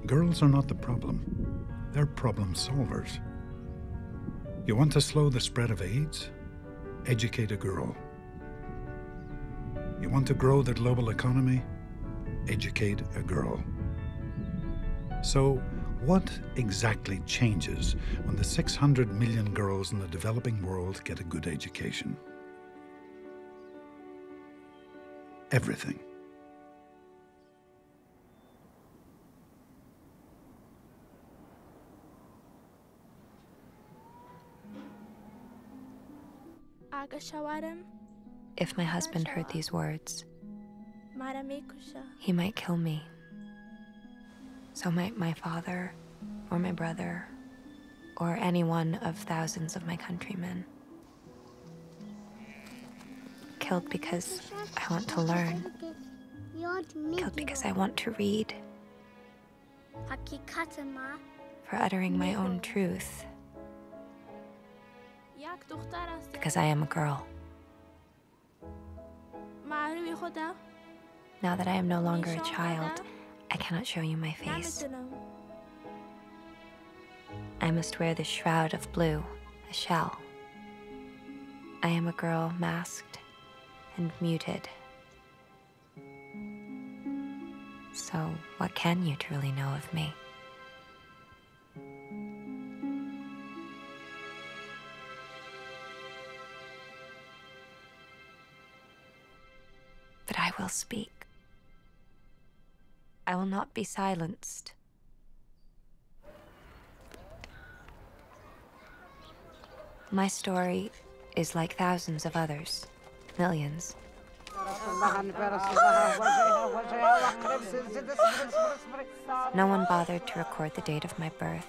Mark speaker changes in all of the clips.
Speaker 1: Girls are not the problem. They're problem solvers. You want to slow the spread of AIDS? Educate a girl. You want to grow the global economy? Educate a girl. So, what exactly changes when the 600 million girls in the developing world get a good education? Everything.
Speaker 2: If my husband heard these words, he might kill me. So might my father, or my brother, or any one of thousands of my countrymen. Killed because I want to learn. Killed because I want to read. For uttering my own truth. Because I am a girl. Now that I am no longer a child, I cannot show you my face. I must wear the shroud of blue, a shell. I am a girl masked and muted. So, what can you truly know of me? But I will speak. I will not be silenced. My story is like thousands of others, millions. No one bothered to record the date of my birth.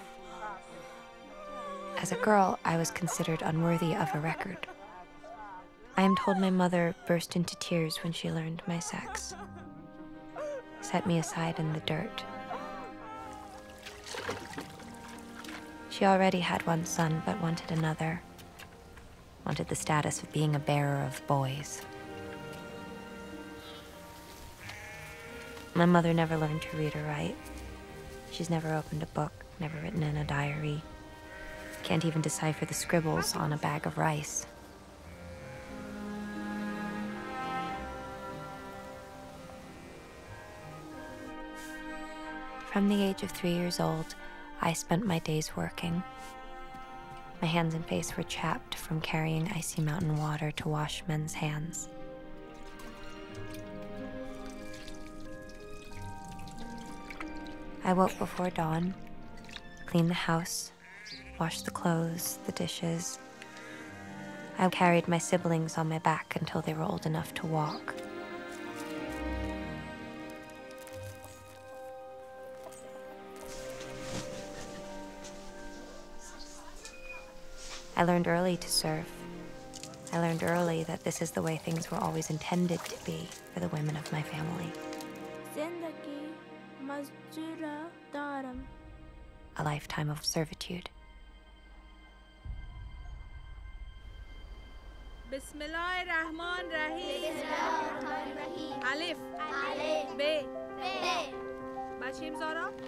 Speaker 2: As a girl, I was considered unworthy of a record. I am told my mother burst into tears when she learned my sex. Set me aside in the dirt. She already had one son, but wanted another. Wanted the status of being a bearer of boys. My mother never learned to read or write. She's never opened a book, never written in a diary. Can't even decipher the scribbles on a bag of rice. From the age of 3 years old, I spent my days working. My hands and face were chapped from carrying icy mountain water to wash men's hands. I woke before dawn, cleaned the house, washed the clothes, the dishes. I carried my siblings on my back until they were old enough to walk. I learned early to serve. I learned early that this is the way things were always intended to be for the women of my family. A lifetime of servitude.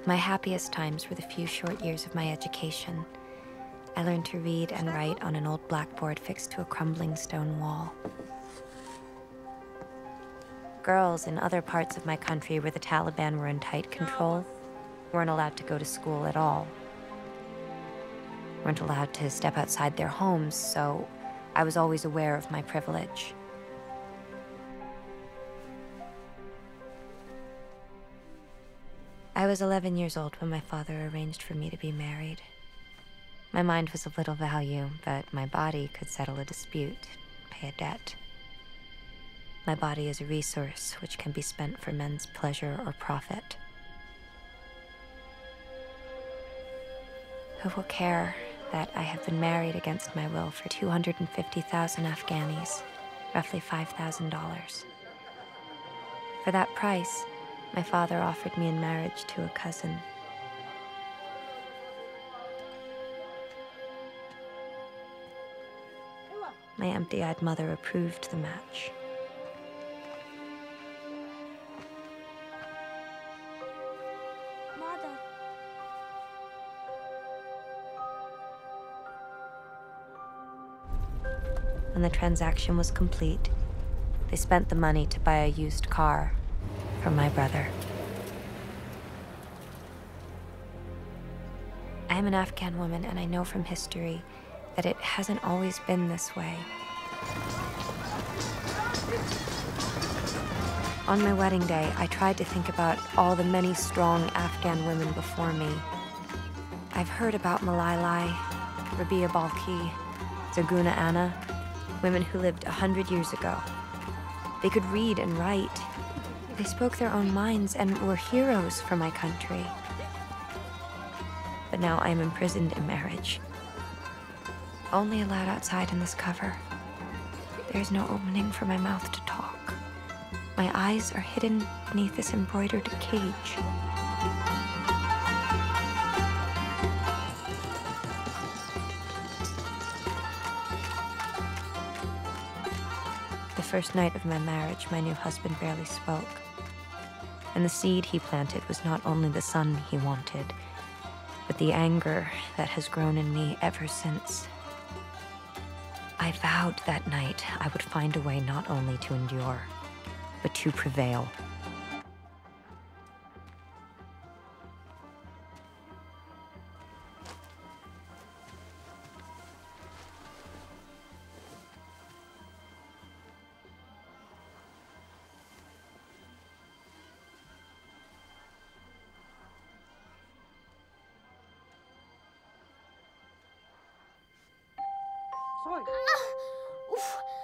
Speaker 2: My happiest times were the few short years of my education. I learned to read and write on an old blackboard fixed to a crumbling stone wall. Girls in other parts of my country where the Taliban were in tight control weren't allowed to go to school at all. Weren't allowed to step outside their homes, so I was always aware of my privilege. I was 11 years old when my father arranged for me to be married. My mind was of little value, but my body could settle a dispute, pay a debt. My body is a resource which can be spent for men's pleasure or profit. Who will care that I have been married against my will for 250,000 Afghanis, roughly $5,000? For that price, my father offered me in marriage to a cousin. My empty-eyed mother approved the match. When the transaction was complete, they spent the money to buy a used car for my brother. I am an Afghan woman, and I know from history that it hasn't always been this way. On my wedding day, I tried to think about all the many strong Afghan women before me. I've heard about Malalai, Rabia Balki, Zarghuna Anna, women who lived 100 years ago. They could read and write. They spoke their own minds and were heroes for my country. But now I am imprisoned in marriage, only allowed outside in this cover. There's no opening for my mouth to talk. My eyes are hidden beneath this embroidered cage. The first night of my marriage, my new husband barely spoke. And the seed he planted was not only the son he wanted, but the anger that has grown in me ever since. I vowed that night I would find a way not only to endure, but to prevail.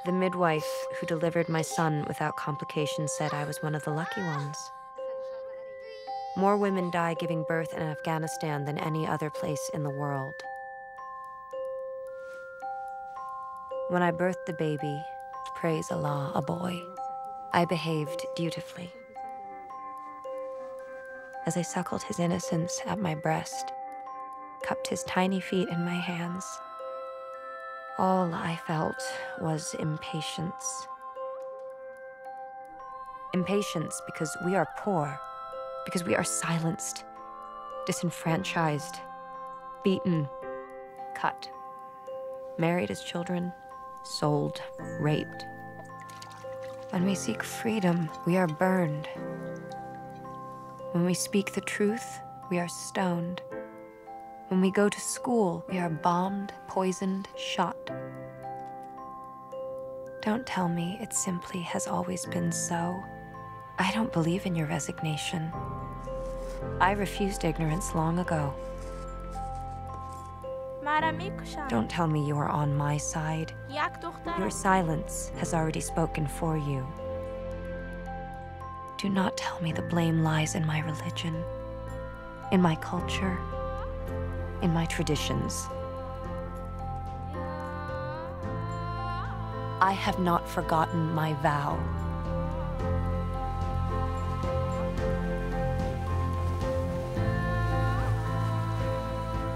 Speaker 2: The midwife who delivered my son without complications said I was one of the lucky ones. More women die giving birth in Afghanistan than any other place in the world. When I birthed the baby, praise Allah, a boy, I behaved dutifully. As I suckled his innocence at my breast, cupped his tiny feet in my hands, all I felt was impatience. Impatience because we are poor, because we are silenced, disenfranchised, beaten, cut, married as children, sold, raped. When we seek freedom, we are burned. When we speak the truth, we are stoned. When we go to school, we are bombed, poisoned, shot. Don't tell me it simply has always been so. I don't believe in your resignation. I refused ignorance long ago. Don't tell me you are on my side. Your silence has already spoken for you. Do not tell me the blame lies in my religion, in my culture, in my traditions. I have not forgotten my vow.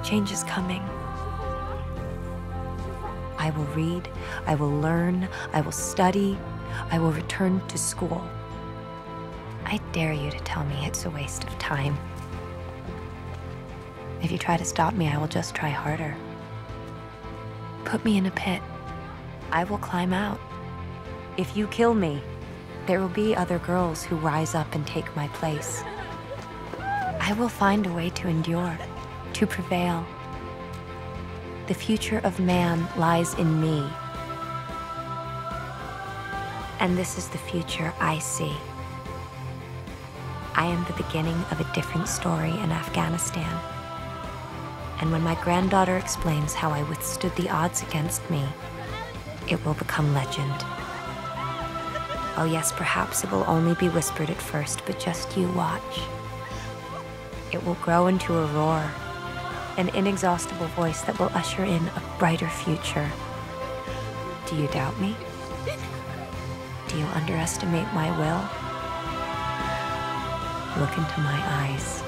Speaker 2: Change is coming. I will read, I will learn, I will study, I will return to school. I dare you to tell me it's a waste of time. If you try to stop me, I will just try harder. Put me in a pit. I will climb out. If you kill me, there will be other girls who rise up and take my place. I will find a way to endure, to prevail. The future of man lies in me. And this is the future I see. I am the beginning of a different story in Afghanistan. And when my granddaughter explains how I withstood the odds against me, it will become legend. Oh yes, perhaps it will only be whispered at first, but just you watch. It will grow into a roar, an inexhaustible voice that will usher in a brighter future. Do you doubt me? Do you underestimate my will? Look into my eyes.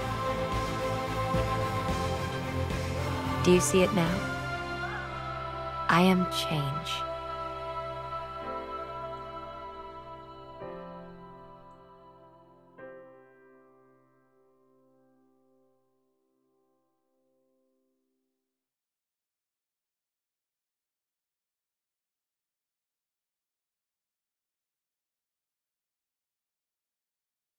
Speaker 2: Do you see it now? I am change.